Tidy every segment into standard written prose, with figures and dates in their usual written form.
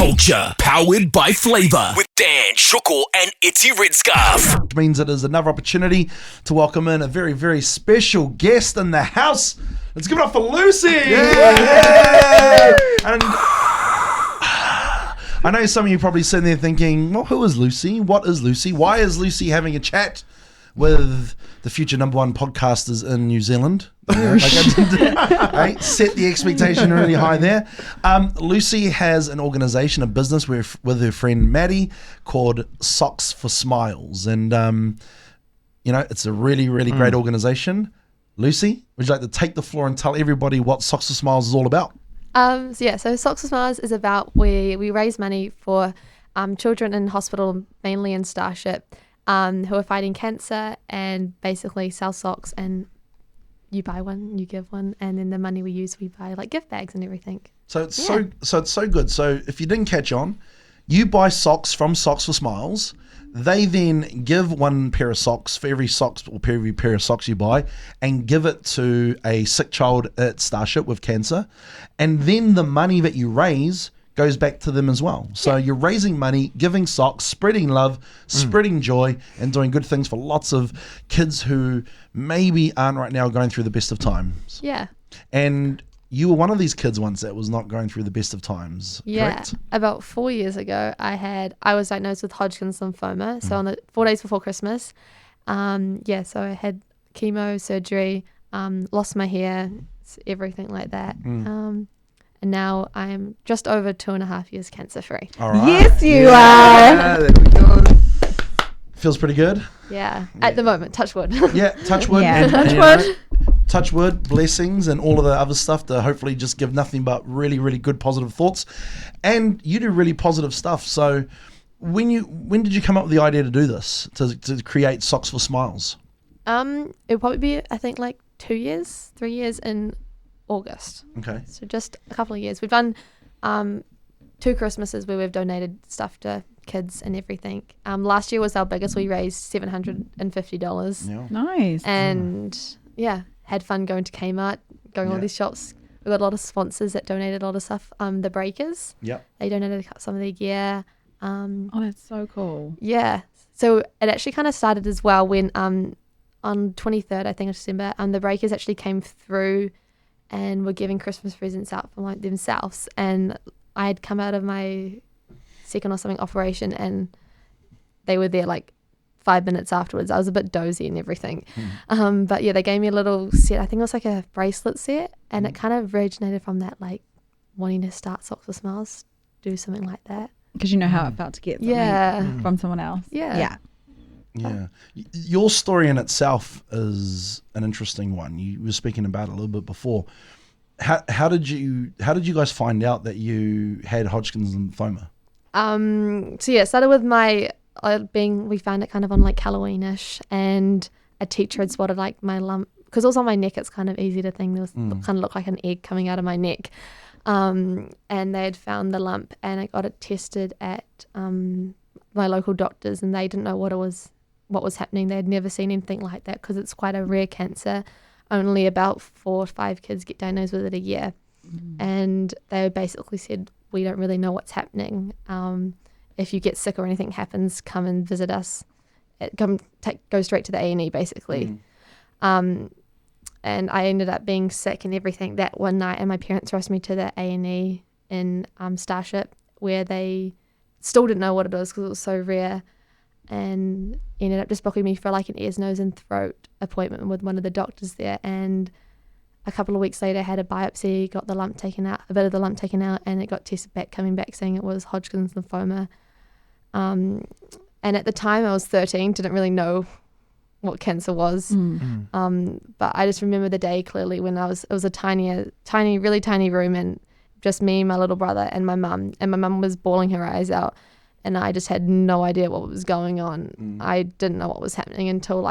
Culture, powered by Flavour, with Dan, Shukal and Itzy Redscarf. Which means it is another opportunity to welcome in a very, very special guest in the house. Let's give it up for Lucy! Yeah! And I know some of you probably sitting there thinking, well, who is Lucy? What is Lucy? Why is Lucy having a chat with the future #1 podcasters in New Zealand? Right? Set the expectation really high there. Lucy has an organisation, a business with her friend Maddie called Socks for Smiles. And, it's a really, really great organisation. Lucy, would you like to take the floor and tell everybody what Socks for Smiles is all about? So Socks for Smiles is about we raise money for children in hospital, mainly in Starship, who are fighting cancer, and basically sell socks, and you buy one, you give one, and then the money we use, we buy like gift bags and everything. So it's so good. So if you didn't catch on, you buy socks from Socks for Smiles. They then give one pair of socks for every pair of socks you buy, and give it to a sick child at Starship with cancer, and then the money that you raise goes back to them as well. So you're raising money, giving socks, spreading love, spreading joy, and doing good things for lots of kids who maybe aren't right now going through the best of times. Yeah. And you were one of these kids once that was not going through the best of times, correct? About 4 years ago, I was diagnosed with Hodgkin's lymphoma. So on the 4 days before Christmas, so I had chemo, surgery, lost my hair, everything like that. And now I'm just over 2.5 years cancer free. All right. Yes, you are. There we go. Feels pretty good. Yeah, at the moment, touch wood. Yeah, touch wood. Yeah. Touch wood. Touch wood, blessings, and all of the other stuff to hopefully just give nothing but really, really good positive thoughts. And you do really positive stuff. So when did you come up with the idea to do this, to create Socks for Smiles? It'll probably be, I think, like 3 years in August. Okay. So just a couple of years. We've done 2 Christmases where we've donated stuff to kids and everything. Last year was our biggest. We raised $750. Yeah. Nice. And had fun going to Kmart, going all these shops. We got a lot of sponsors that donated a lot of stuff. The Breakers. Yep. They donated some of their gear. Oh, that's so cool. Yeah. So it actually kind of started as well when on 23rd, I think of December, the Breakers actually came through and were giving Christmas presents out for themselves. And I had come out of my second or something operation, and they were there like 5 minutes afterwards. I was a bit dozy and everything. But they gave me a little set. I think it was like a bracelet set, and it kind of originated from that, like wanting to start Socks for Smiles, do something like that. Because you know how it felt to get something from someone else. Yeah. Yeah. Your story in itself is an interesting one. You were speaking about it a little bit before. How did you guys find out that you had Hodgkin's lymphoma? It started with we found it kind of on like Halloweenish, and a teacher had spotted like my lump, because it was on my neck. It's kind of easy to think there was kind of looked like an egg coming out of my neck. And they had found the lump, and I got it tested at my local doctors, and they didn't know what was happening. They had never seen anything like that, because it's quite a rare cancer. Only about 4 or 5 kids get diagnosed with it a year. And they basically said, we don't really know what's happening. If you get sick or anything happens, come and visit us. Go straight to the A&E, basically. And I ended up being sick and everything that one night, and my parents rushed me to the A&E in Starship, where they still didn't know what it was because it was so rare, and ended up just booking me for like an ears, nose and throat appointment with one of the doctors there. And a couple of weeks later, I had a biopsy, got the lump taken out, a bit of the lump taken out, and it got tested back, coming back saying it was Hodgkin's lymphoma. And at the time I was 13, didn't really know what cancer was. But I just remember the day clearly when it was a tiny, really tiny room, and just me, my little brother, and my mum. And my mum was bawling her eyes out, and I just had no idea what was going on. I didn't know what was happening until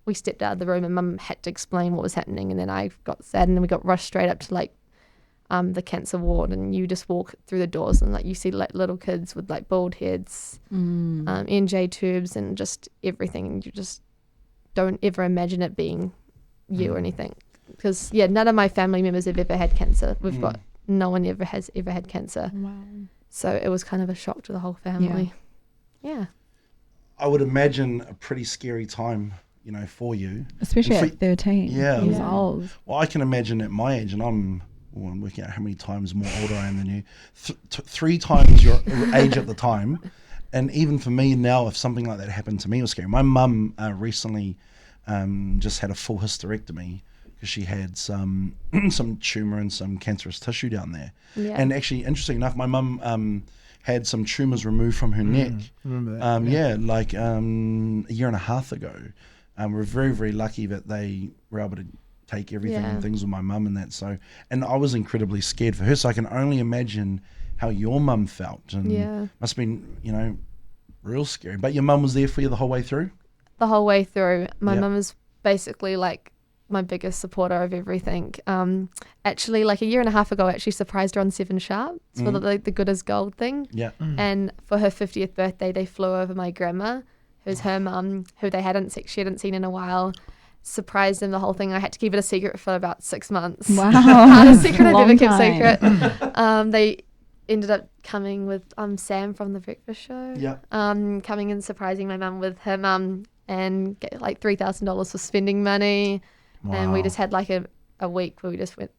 we stepped out of the room, and mum had to explain what was happening. And then I got sad, and then we got rushed straight up to the cancer ward, and you just walk through the doors, and you see little kids with bald heads, NJ tubes, and just everything, and you just don't ever imagine it being you or anything, because none of my family members have ever had cancer. We've got no one has ever had cancer. Wow. So it was kind of a shock to the whole family. Yeah. I would imagine a pretty scary time, you know, for you. Especially at 13 Yeah. years old. Well, I can imagine at my age, and I'm working out how many times more older I am than you, 3 times your age at the time. And even for me now, if something like that happened to me, it was scary. My mum recently just had a full hysterectomy because she had some tumour and some cancerous tissue down there. Yeah. And actually, interesting enough, my mum had some tumours removed from her neck. Remember that? Like a year and a half ago. We're very, very lucky that they were able to take everything and things with my mum and that. So, and I was incredibly scared for her. So I can only imagine how your mum felt. And must have been, you know, real scary. But your mum was there for you the whole way through? The whole way through. My mum is basically like my biggest supporter of everything. Actually, like a year and a half ago, I actually surprised her on 7 Sharp for the Good as Gold thing. Yeah. And for her 50th birthday, they flew over my grandma, who's her mum, who she hadn't seen in a while. Surprised them, the whole thing. I had to keep it a secret for about 6 months. Wow. Hardest secret I've ever kept secret. They ended up coming with Sam from The Breakfast Show. Yeah. Coming and surprising my mum with her mum and get like $3,000 for spending money. Wow. And we just had like a week where we just went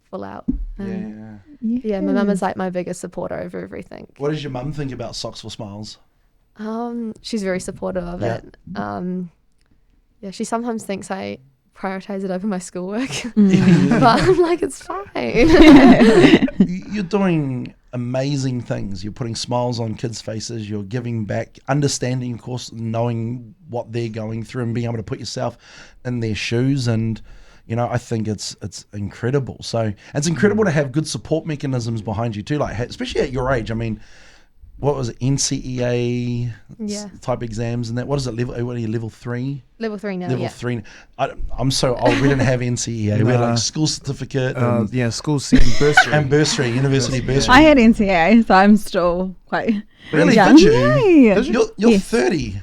full out. Yeah, my mum is like my biggest supporter over everything. What does your mum think about Socks for Smiles? She's very supportive of it. Yeah, she sometimes thinks I prioritize it over my schoolwork, but I'm like, it's fine. You're doing amazing things. You're putting smiles on kids' faces. You're giving back, understanding, of course, knowing what they're going through and being able to put yourself in their shoes. And, you know, I think it's incredible. So it's incredible to have good support mechanisms behind you too, like especially at your age. I mean, what was it, NCEA type exams and that? What is it, level 3? Level 3 now, Level 3. I'm so old, we didn't have NCEA. We had like school certificate. School setting bursary. And bursary, university bursary. I had NCEA, so I'm still quite really young. Did you? You're 30.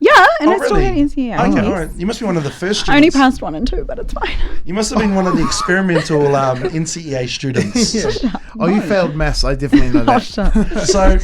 Yeah, and I still had NCEA. Okay, all right. You must be one of the first students. I only passed 1 and 2, but it's fine. You must have been one of the experimental NCEA students. You failed maths. I definitely know that. So,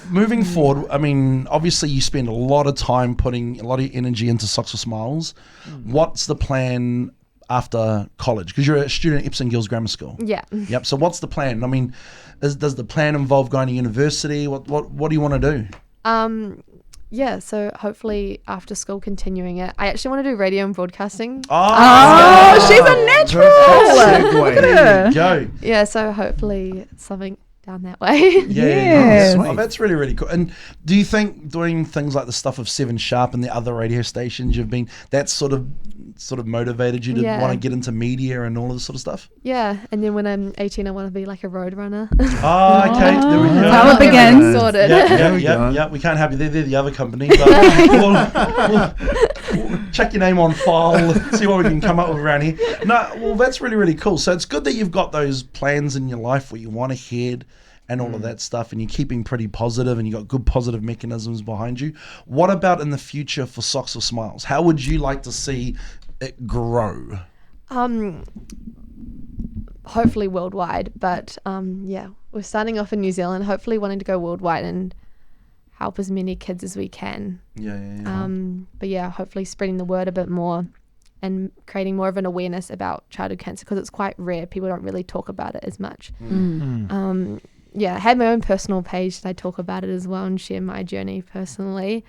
moving forward, I mean, obviously you spend a lot of time putting a lot of energy into Socks for Smiles. What's the plan after college? Because you're a student at Epsom Girls Grammar School. Yeah. Yep. So what's the plan? I mean, does the plan involve going to university? What do you want to do? Yeah, so hopefully after school continuing it. I actually want to do radio and broadcasting. Oh, she's a natural. Segue. There you go. Yeah, so hopefully something down that way. That's really, really cool. And do you think doing things like the stuff of 7 Sharp and the other radio stations you've been, that sort of motivated you to want to get into media and all of this sort of stuff? Yeah, and then when I'm 18, I want to be like a road runner. Okay. There we go. That's how it begins. Sorted. Yeah. We can't have you. They're the other company. But we'll check your name on file, see what we can come up with around here. No, well, that's really, really cool. So it's good that you've got those plans in your life where you want to head and all of that stuff, and you're keeping pretty positive and you've got good positive mechanisms behind you. What about in the future for Socks for Smiles? How would you like to see it grow? Hopefully worldwide, but we're starting off in New Zealand, hopefully wanting to go worldwide and help as many kids as we can. But yeah, hopefully spreading the word a bit more and creating more of an awareness about childhood cancer, because it's quite rare. People don't really talk about it as much. I had my own personal page and I talk about it as well and share my journey personally.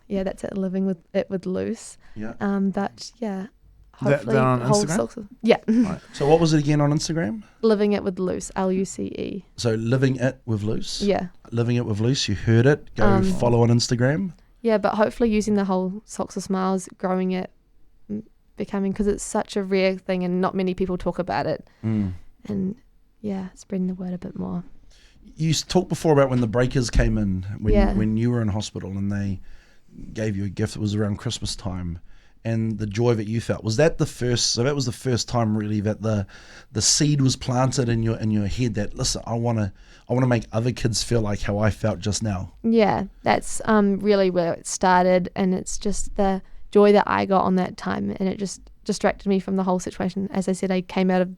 Yeah, that's it, living with it with Luce. But yeah, hopefully on Instagram? Right. So what was it again on Instagram? Living it with Luce, LUCE. So living it with Luce. Yeah. Living it with Luce. You heard it. Go follow on Instagram. Yeah, but hopefully using the whole Socks for Smiles, growing it, becoming, because it's such a rare thing and not many people talk about it. And yeah, spreading the word a bit more. You talked before about when the breakers came in, when you were in hospital and they gave you a gift that was around Christmas time, and the joy that you felt. Was that the first? So that was the first time really that the seed was planted in your head that, listen, I want to make other kids feel like how I felt just now. Yeah, that's really where it started, and it's just the joy that I got on that time, and it just distracted me from the whole situation. As I said, I came out of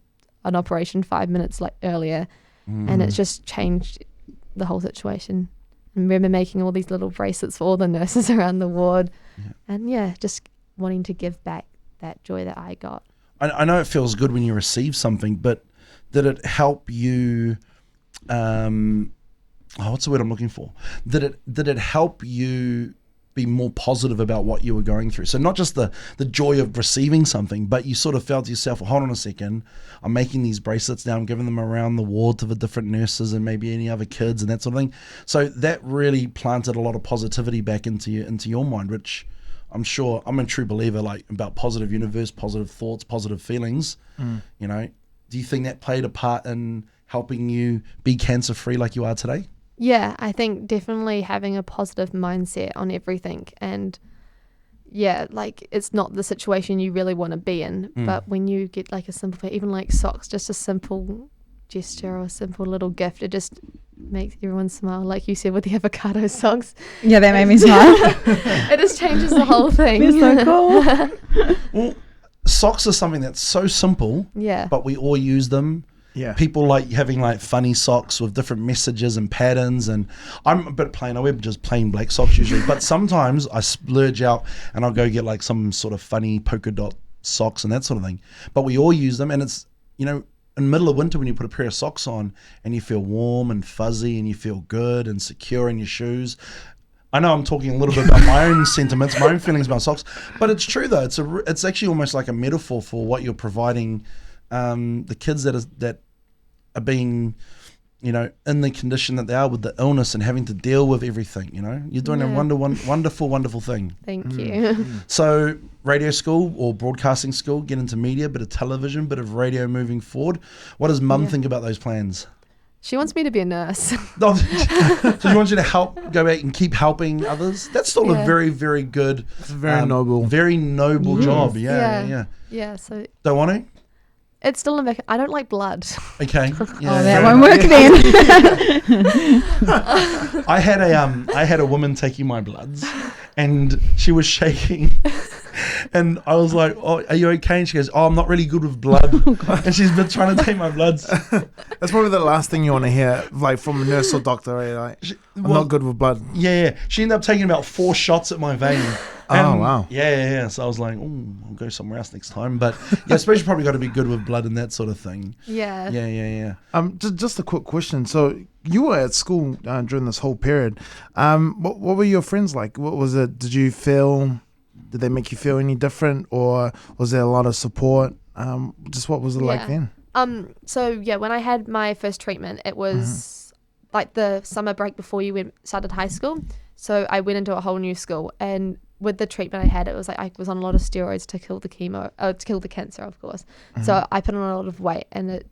an operation 5 minutes earlier, and it's just changed the whole situation. I remember making all these little bracelets for all the nurses around the ward, and just wanting to give back that joy that I got. I know it feels good when you receive something, but did it help you? What's the word I'm looking for? Did it help you be more positive about what you were going through? So not just the joy of receiving something, but you sort of felt to yourself, well, hold on a second, I'm making these bracelets now, I'm giving them around the ward to the different nurses and maybe any other kids and that sort of thing. So that really planted a lot of positivity back into your mind, which I'm sure, I'm a true believer, like, about positive universe, positive thoughts, positive feelings. You know, do you think that played a part in helping you be cancer free like you are today? Yeah, I think definitely having a positive mindset on everything, and like, it's not the situation you really want to be in, but when you get like a simple, even like socks, just a simple gesture or a simple little gift, it just makes everyone smile, like you said with the avocado socks. Yeah, that made me smile. It just changes the whole thing. It's so cool. Well, socks are something that's so simple, but we all use them. Yeah. People like having like funny socks with different messages and patterns, and I'm a bit plain. I wear just plain black socks usually, but sometimes I splurge out and I'll go get like some sort of funny polka dot socks and that sort of thing. But we all use them, and it's, you know, in the middle of winter when you put a pair of socks on and you feel warm and fuzzy and you feel good and secure in your shoes. I know I'm talking a little bit about my own sentiments, my own feelings about socks, but it's true though. It's actually almost like a metaphor for what you're providing the kids that are being, you know, in the condition that they are with the illness and having to deal with everything. You know, you're doing a wonderful thing. Thank you. So radio school or broadcasting school, get into media, bit of television, bit of radio moving forward. What does mum think about those plans? She wants me to be a nurse. So she wants you to go back and keep helping others? That's still a very, very good. It's a very noble job. Yeah. So don't want to? it's still in the back. I don't like blood. Okay. Yeah, That won't work then. I had a woman taking my bloods, and she was shaking. And I was like, "Oh, are you okay?" And she goes, "Oh, I'm not really good with blood." And she's been trying to take my bloods. That's probably the last thing you want to hear, like from a nurse or doctor, right? Like, I'm not good with blood. Yeah. She ended up taking about 4 shots at my vein. Oh, wow. Yeah. So I was like, "Oh, I'll go somewhere else next time." But yeah, I suppose you probably got to be good with blood and that sort of thing. Yeah. Yeah. Just a quick question. So you were at school during this whole period. What were your friends like? What was it? Did they make you feel any different, or was there a lot of support? Just what was it like then? So yeah, when I had my first treatment, it was like the summer break before you started high school. So I went into a whole new school, and with the treatment I had, it was like I was on a lot of steroids to kill the to kill the cancer, of course. So I put on a lot of weight, and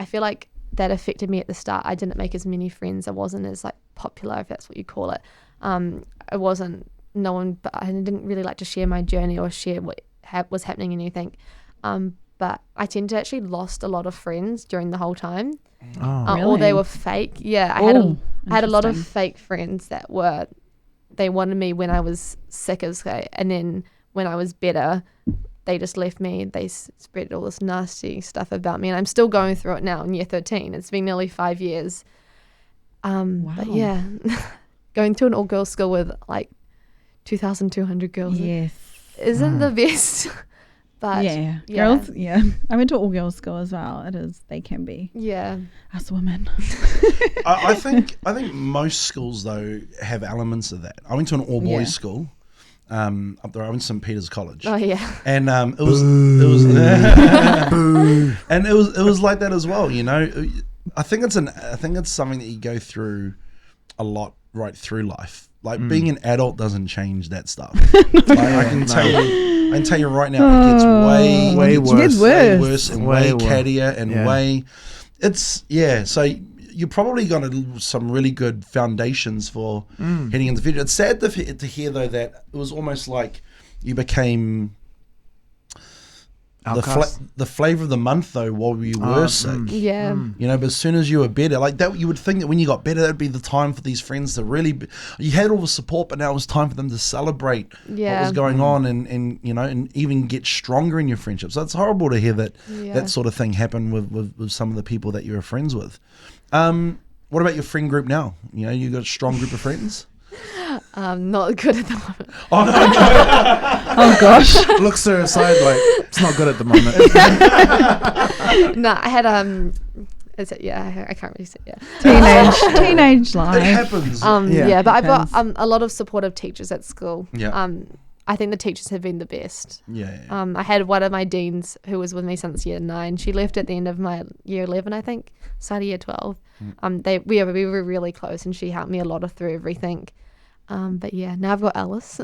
I feel like that affected me at the start. I didn't make as many friends. I wasn't as like popular, if that's what you call it. I wasn't known, but I didn't really like to share my journey or share what was happening and anything. But I tend to actually lost a lot of friends during the whole time. Really? Or they were fake. Yeah, I had a lot of fake friends that they wanted me when I was sick and then when I was better, they just left me. They spread all this nasty stuff about me, and I'm still going through it now in year 13. It's been nearly 5 years. Wow. But yeah, going to an all-girls school with like 2,200 girls isn't the best. But yeah, girls. Yeah, I went to all girls school as well. It is. They can be. Yeah, us women. I think most schools though have elements of that. I went to an all boys school. Up there, I went to St. Peter's College. Oh yeah, and it was and it was like that as well. You know, I think it's something that you go through a lot right through life. Like being an adult doesn't change that stuff. I can tell you right now, it gets way worse and way cattier and way. It's So you probably got some really good foundations for heading into the future. It's sad to hear though that it was almost like you became the flavor of the month though while you were sick. Yeah. You know, but as soon as you were better, like that, you would think that when you got better, that'd be the time for these friends to really you had all the support, but now it was time for them to celebrate what was going on and you know, and even get stronger in your friendship. So it's horrible to hear that that sort of thing happened with some of the people that you were friends with. What about your friend group now? You know, you got a strong group of friends. Not good at the moment. Oh no! Oh gosh. Looks to her side like it's not good at the moment. No, I had Is it? Yeah, I can't really say. Yeah. Teenage life. It happens. Yeah, but I've got happens. a lot of supportive teachers at school. Yeah. I think the teachers have been the best. yeah. I had one of my deans who was with me since year 9. She left at the end of my year 11, I think, started year 12. We were really close, and she helped me a lot through everything. But yeah, now I've got Alice.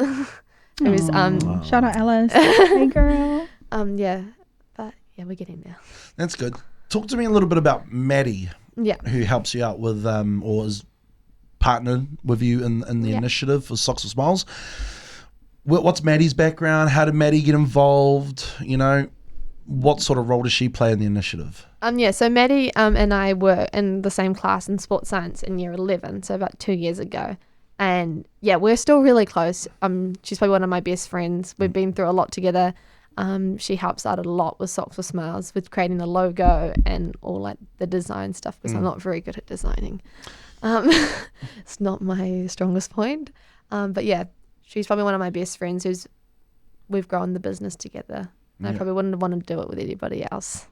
who's Shout out Alice. Hey girl. yeah, but yeah, we're getting there. That's good. Talk to me a little bit about Maddie, Yeah. who helps you out with, or is partnered with you in the Yeah. initiative for Socks with Smiles. What's Maddie's background? How did Maddie get involved? You know, what sort of role does she play in the initiative? Yeah, so Maddie and I were in the same class in sports science in year 11, so about 2 years ago. And yeah, we're still really close. She's probably one of my best friends. We've been through a lot together. She helps out a lot with Socks with Smiles, with creating the logo and all like the design stuff, because I'm not very good at designing. It's not my strongest point. But yeah, she's probably one of my best friends we've grown the business together. And I probably wouldn't want to do it with anybody else.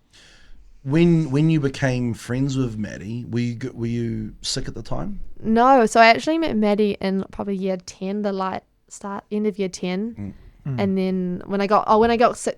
When you became friends with Maddie, were you sick at the time? No, so I actually met Maddie in probably year 10, end of year 10. And then when I got sick,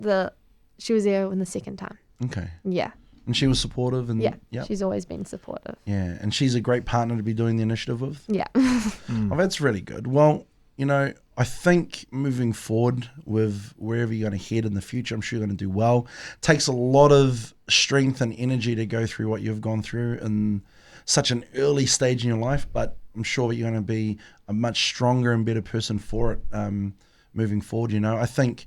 she was there in the second time. Okay. Yeah. And she was supportive? And Yeah. She's always been supportive. Yeah, and she's a great partner to be doing the initiative with. Yeah. Oh, that's really good. Well, you know, I think moving forward with wherever you're going to head in the future, I'm sure you're going to do well. Takes a lot of strength and energy to go through what you've gone through in such an early stage in your life, but I'm sure that you're going to be a much stronger and better person for it moving forward. You know, I think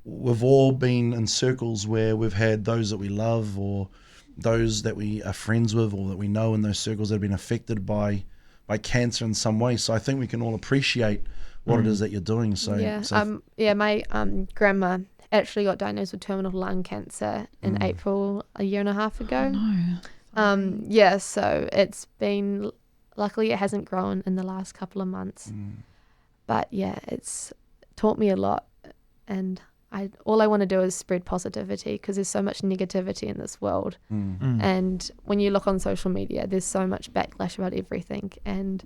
we've all been in circles where we've had those that we love or those that we are friends with or that we know in those circles that have been affected by cancer in some way. So I think we can all appreciate what it is that you're doing. So yeah, my grandma actually got diagnosed with terminal lung cancer in April a year and a half ago. Yeah, so it's been, luckily it hasn't grown in the last couple of months. But yeah, it's taught me a lot, and all I want to do is spread positivity, because there's so much negativity in this world. And when you look on social media, there's so much backlash about everything, and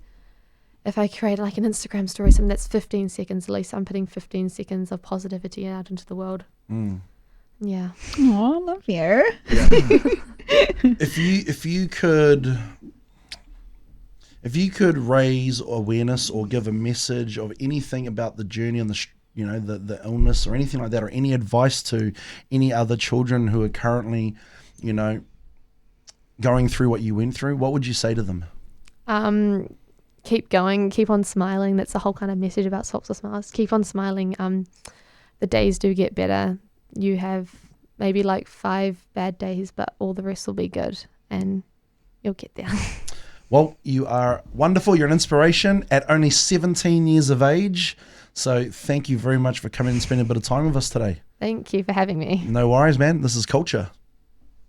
if I create like an Instagram story, something that's 15 seconds, at least I'm putting 15 seconds of positivity out into the world. Yeah. Oh, I love you. If you could raise awareness or give a message of anything about the journey and the illness or anything like that, or any advice to any other children who are currently, going through what you went through, what would you say to them? Keep going, keep on smiling. That's the whole kind of message about Socks with Smiles. Keep on smiling. The days do get better. You have maybe like 5 bad days, but all the rest will be good, and you'll get there. Well, you are wonderful. You're an inspiration at only 17 years of age. So thank you very much for coming and spending a bit of time with us today. Thank you for having me. No worries, man. This is Kulture.